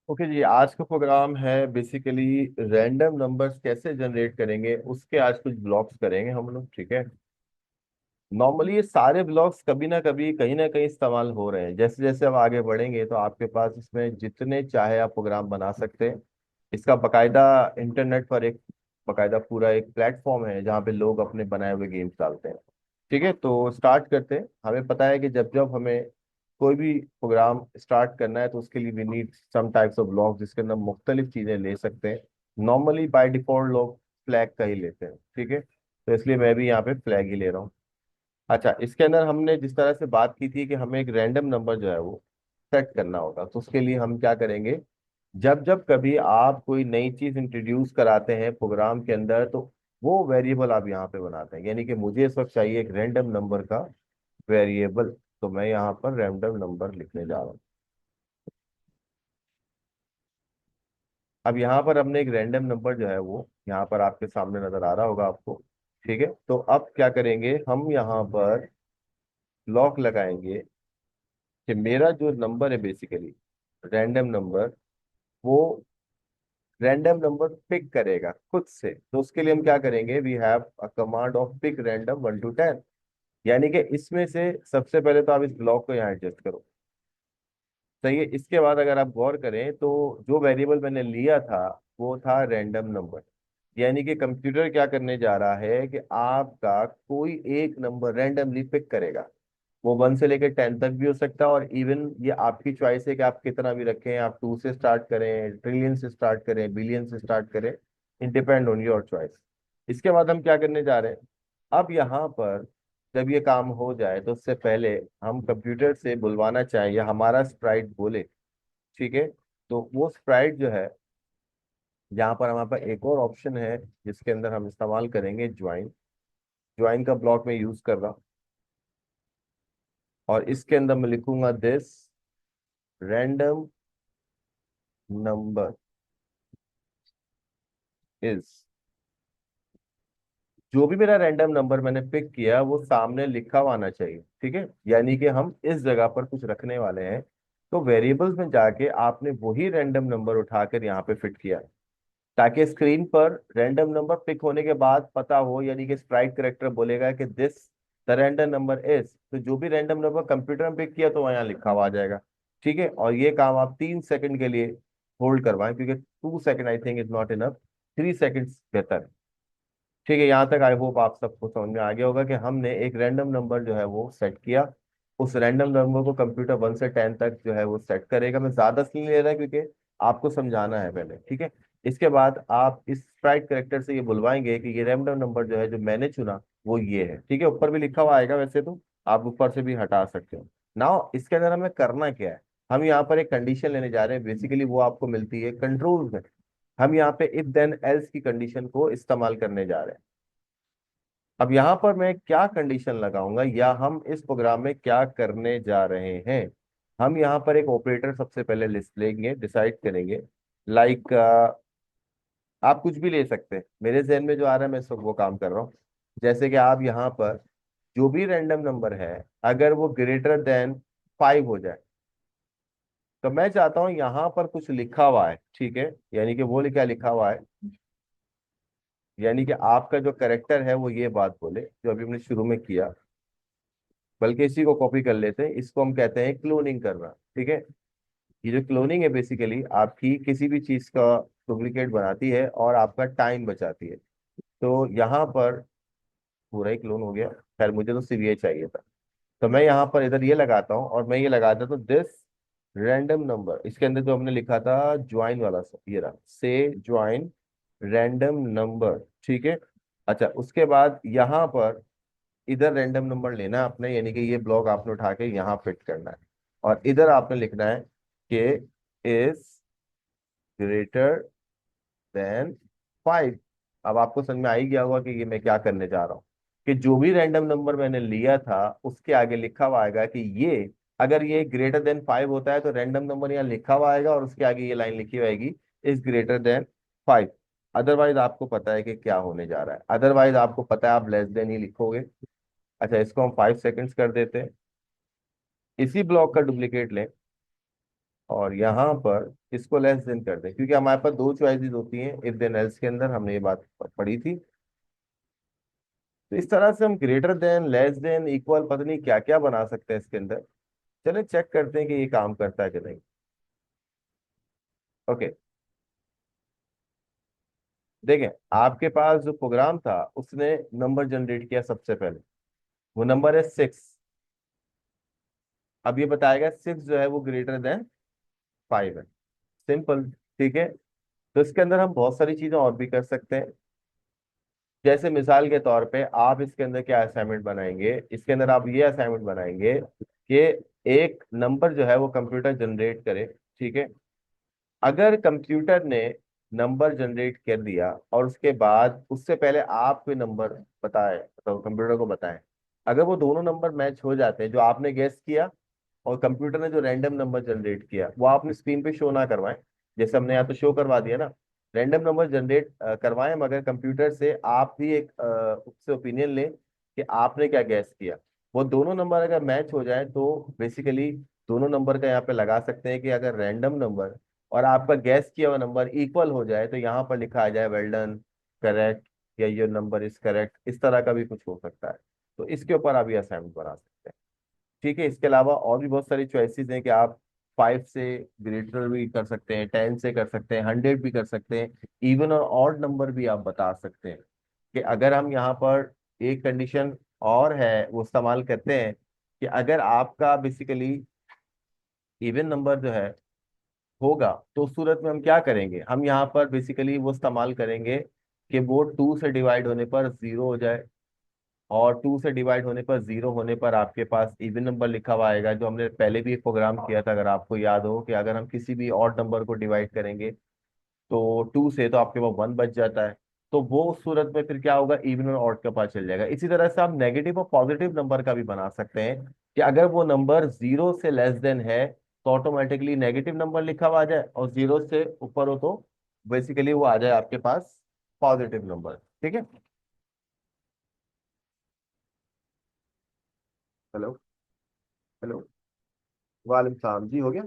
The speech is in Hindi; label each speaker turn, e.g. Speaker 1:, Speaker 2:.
Speaker 1: ओके जी, आज का प्रोग्राम है बेसिकली रैंडम नंबर्स कैसे जनरेट करेंगे उसके आज कुछ ब्लॉक्स करेंगे हम लोग। ठीक है। नॉर्मली ये सारे ब्लॉक्स कभी ना कभी कहीं ना कहीं इस्तेमाल हो रहे हैं। जैसे जैसे अब आगे बढ़ेंगे तो आपके पास इसमें जितने चाहे आप प्रोग्राम बना सकते हैं। इसका बकायदा इंटरनेट पर एक बकायदा पूरा एक प्लेटफॉर्म है जहाँ पे लोग अपने बनाए हुए गेम्स डालते हैं। ठीक है, तो स्टार्ट करते हैं। हमें पता है कि जब जब हमें कोई भी प्रोग्राम स्टार्ट करना है तो उसके लिए we need some types of blocks जिसके अंदर मुख्तलिफ चीजें ले सकते हैं। नॉर्मली बाय डिफॉल्ट लोग फ्लैग का ही लेते हैं। ठीक है, तो इसलिए मैं भी यहाँ पे फ्लैग ही ले रहा हूँ। अच्छा, इसके अंदर हमने जिस तरह से बात की थी कि हमें एक रैंडम नंबर जो है वो सेट करना होगा, तो उसके लिए हम क्या करेंगे, जब जब कभी आप कोई नई चीज इंट्रोड्यूस कराते हैं प्रोग्राम के अंदर तो वो वेरिएबल आप यहाँ पे बनाते हैं। यानी कि मुझे इस वक्त चाहिए एक रैंडम नंबर का वेरिएबल, तो मैं यहाँ पर रैंडम नंबर लिखने जा रहा हूँ। अब यहाँ पर हमने एक रैंडम नंबर जो है वो यहाँ पर आपके सामने नजर आ रहा होगा आपको। ठीक है, तो अब क्या करेंगे, हम यहाँ पर लॉक लगाएंगे कि मेरा जो नंबर है बेसिकली रैंडम नंबर, वो रैंडम नंबर पिक करेगा खुद से। तो उसके लिए हम क्या करेंगे, we have a command of pick random 1 to 10। यानी कि इसमें से सबसे पहले तो आप इस ब्लॉक को यहाँ एडजस्ट करो। सही है। इसके बाद अगर आप गौर करें तो जो वेरिएबल मैंने लिया था वो था रैंडम नंबर। यानी कि कंप्यूटर क्या करने जा रहा है कि आपका कोई एक नंबर रैंडमली पिक करेगा। वो 1 से लेकर 10 तक भी हो सकता है, और इवन ये आपकी चॉइस है कि आप कितना भी रखें। आप 2 से स्टार्ट करें, ट्रिलियन से स्टार्ट करें, बिलियन से स्टार्ट करें, इन डिपेंड ऑन योर चॉइस। इसके बाद हम क्या करने जा रहे हैं, अब यहाँ पर जब ये काम हो जाए तो उससे पहले हम कंप्यूटर से बुलवाना चाहें या हमारा स्प्राइट बोले। ठीक है, तो वो स्प्राइट जो है, यहाँ पर हमारे पास एक और ऑप्शन है जिसके अंदर हम इस्तेमाल करेंगे ज्वाइन। ज्वाइन का ब्लॉक में यूज कर रहा हूँ, और इसके अंदर मैं लिखूंगा दिस रैंडम नंबर इज, जो भी मेरा रैंडम नंबर मैंने पिक किया वो सामने लिखा हुआ आना चाहिए। ठीक है, यानी कि हम इस जगह पर कुछ रखने वाले हैं। तो वेरिएबल्स में जाके आपने वही रैंडम नंबर उठाकर यहाँ पे फिट किया, ताकि स्क्रीन पर रैंडम नंबर पिक होने के बाद पता हो, यानी कि स्प्राइट करेक्टर बोलेगा कि this the random number is, तो जो भी रैंडम नंबर कंप्यूटर में पिक किया तो वहाँ यहाँ लिखा हुआ आ जाएगा। ठीक है, और ये काम आप 3 सेकंड के लिए होल्ड करवाएं, क्योंकि 2 second I think is not enough, 3 seconds बेहतर है। ठीक है, यहाँ तक आई होप आप सबको समझ में आ गया होगा कि हमने एक रैंडम नंबर जो है वो सेट किया। उस रैंडम नंबर को कंप्यूटर 1 से 10 तक जो है वो सेट करेगा। मैं ज्यादा नहीं ले रहा क्योंकि आपको समझाना है पहले। ठीक है, इसके बाद आप इस स्प्राइट करेक्टर से ये बुलवाएंगे कि ये रैंडम नंबर जो है जो मैंने चुना वो ये है। ठीक है, ऊपर भी लिखा हुआ आएगा वैसे तो, आप ऊपर से भी हटा सकते हो। नाउ इसके अंदर हमें करना क्या है, हम यहाँ पर एक कंडीशन लेने जा रहे हैं। बेसिकली वो आपको मिलती है कंट्रोल में। हम यहाँ पे इफ देन एल्स की कंडीशन को इस्तेमाल करने जा रहे हैं। अब यहाँ पर मैं क्या कंडीशन लगाऊंगा या हम इस प्रोग्राम में क्या करने जा रहे हैं, हम यहाँ पर एक ऑपरेटर सबसे पहले लिस्ट लेंगे, डिसाइड करेंगे। लाइक आप कुछ भी ले सकते हैं, मेरे जहन में जो आ रहा है मैं सब वो काम कर रहा हूँ। जैसे कि आप यहाँ पर जो भी रैंडम नंबर है, अगर वो ग्रेटर देन 5 हो जाए, तो मैं चाहता हूँ यहाँ पर कुछ लिखा हुआ है। ठीक है, यानी कि वो क्या लिखा हुआ है, यानी कि आपका जो करेक्टर है वो ये बात बोले जो अभी हमने शुरू में किया। बल्कि इसी को कॉपी कर लेते हैं, इसको हम कहते हैं क्लोनिंग करना। ठीक है, ये जो क्लोनिंग है बेसिकली आपकी किसी भी चीज का डुप्लीकेट बनाती है और आपका टाइम बचाती है। तो यहाँ पर पूरा ही क्लोन हो गया। खैर मुझे तो सिर्फ ये चाहिए था, तो मैं यहाँ पर इधर ये लगाता हूँ और मैं ये लगा देता हूँ दिस रैंडम नंबर। इसके अंदर जो हमने लिखा था ज्वाइन वाला ये रहा, से ज्वाइन रैंडम नंबर। ठीक है। अच्छा, उसके बाद यहाँ पर इधर रैंडम नंबर लेना है आपने, यानी कि ये ब्लॉक आपने उठा के यहाँ फिट करना है, और इधर आपने लिखना है कि इज ग्रेटर देन 5। अब आपको समझ में आ ही गया होगा कि ये मैं क्या करने जा रहा हूँ, कि जो भी रैंडम नंबर मैंने लिया था उसके आगे लिखा हुआ आएगा कि ये, अगर ये ग्रेटर देन 5 होता है तो रैंडम नंबर यहाँ लिखा हुआ आएगा और उसके आगे ये लाइन लिखी होगी इज ग्रेटर देन 5। अदरवाइज आपको पता है कि क्या होने जा रहा है, अदरवाइज आपको पता है आप लेस देन ही लिखोगे। अच्छा, इसको हम 5 सेकंड्स कर देते हैं। इसी ब्लॉक का डुप्लीकेट लें, और यहाँ पर इसको लेस देन कर दें, क्योंकि हमारे पास दो चॉइसेस होती हैं इफ देन एल्स के अंदर, हमने ये बात पढ़ी थी। तो इस तरह से हम greater than, less than, equal, पता नहीं क्या क्या बना सकते हैं इसके अंदर। चलिए चेक करते हैं कि ये काम करता है कि नहीं। ओके, देखें आपके पास जो प्रोग्राम था उसने नंबर जनरेट किया सबसे पहले, वो नंबर है 6। अब ये बताएगा 6 जो है वो ग्रेटर देन 5 है। सिंपल। ठीक है, तो इसके अंदर हम बहुत सारी चीजें और भी कर सकते हैं। जैसे मिसाल के तौर पे आप इसके अंदर क्या असाइनमेंट बनाएंगे, इसके अंदर आप ये असाइनमेंट बनाएंगे कि एक नंबर जो है वो कंप्यूटर जनरेट करे। ठीक है, अगर कंप्यूटर ने नंबर जनरेट कर दिया और उसके बाद उससे पहले आप कोई नंबर बताए, तो कंप्यूटर को बताएं, अगर वो दोनों नंबर मैच हो जाते हैं, जो आपने गेस किया और कंप्यूटर ने जो रैंडम नंबर जनरेट किया, वो आपने स्क्रीन पे शो ना करवाएं। जैसे हमने यहाँ तो शो करवा दिया ना, रैंडम नंबर जनरेट करवाएं, मगर कंप्यूटर से आप भी एक उससे ओपिनियन लें कि आपने क्या गैस किया। वो दोनों नंबर अगर मैच हो जाए तो बेसिकली दोनों नंबर का यहाँ पे लगा सकते हैं कि अगर रैंडम नंबर और आपका गैस किया हुआ नंबर इक्वल हो जाए तो यहाँ पर लिखा आ जाए वेल डन, करेक्ट, या योर नंबर इज करेक्ट, इस तरह का भी कुछ हो सकता है। तो इसके ऊपर आप ये असाइनमेंट बना सकते हैं। ठीक है, इसके अलावा और भी बहुत सारी चॉइसेस हैं कि आप 5 से ग्रेटर भी कर सकते हैं, 10 से कर सकते हैं, 100 भी कर सकते हैं, इवन और ऑड नंबर भी आप बता सकते हैं। कि अगर हम यहाँ पर एक कंडीशन और है वो इस्तेमाल करते हैं कि अगर आपका बेसिकली इवन नंबर जो है होगा, तो उस सूरत में हम क्या करेंगे, हम यहाँ पर बेसिकली वो इस्तेमाल करेंगे कि वो 2 से डिवाइड होने पर 0 हो जाए, और 2 से डिवाइड होने पर 0 होने पर आपके पास इवन नंबर लिखा हुआ आएगा, जो हमने पहले भी एक प्रोग्राम किया था, अगर आपको याद हो, कि अगर हम किसी भी ऑड नंबर को डिवाइड करेंगे तो 2 से, तो आपके पास 1 बच जाता है। तो वो उस सूरत में फिर क्या होगा, इवन और ऑड का पता चल जाएगा। इसी तरह से आप नेगेटिव और पॉजिटिव नंबर का भी बना सकते हैं कि अगर वो नंबर 0 से लेस देन है तो ऑटोमेटिकली नेगेटिव नंबर लिखा हुआ आ जाए, और 0 से ऊपर हो तो बेसिकली वो आ जाए आपके पास पॉजिटिव नंबर। ठीक है। हेलो। हेलो। वालेकुम सलाम जी, हो गया।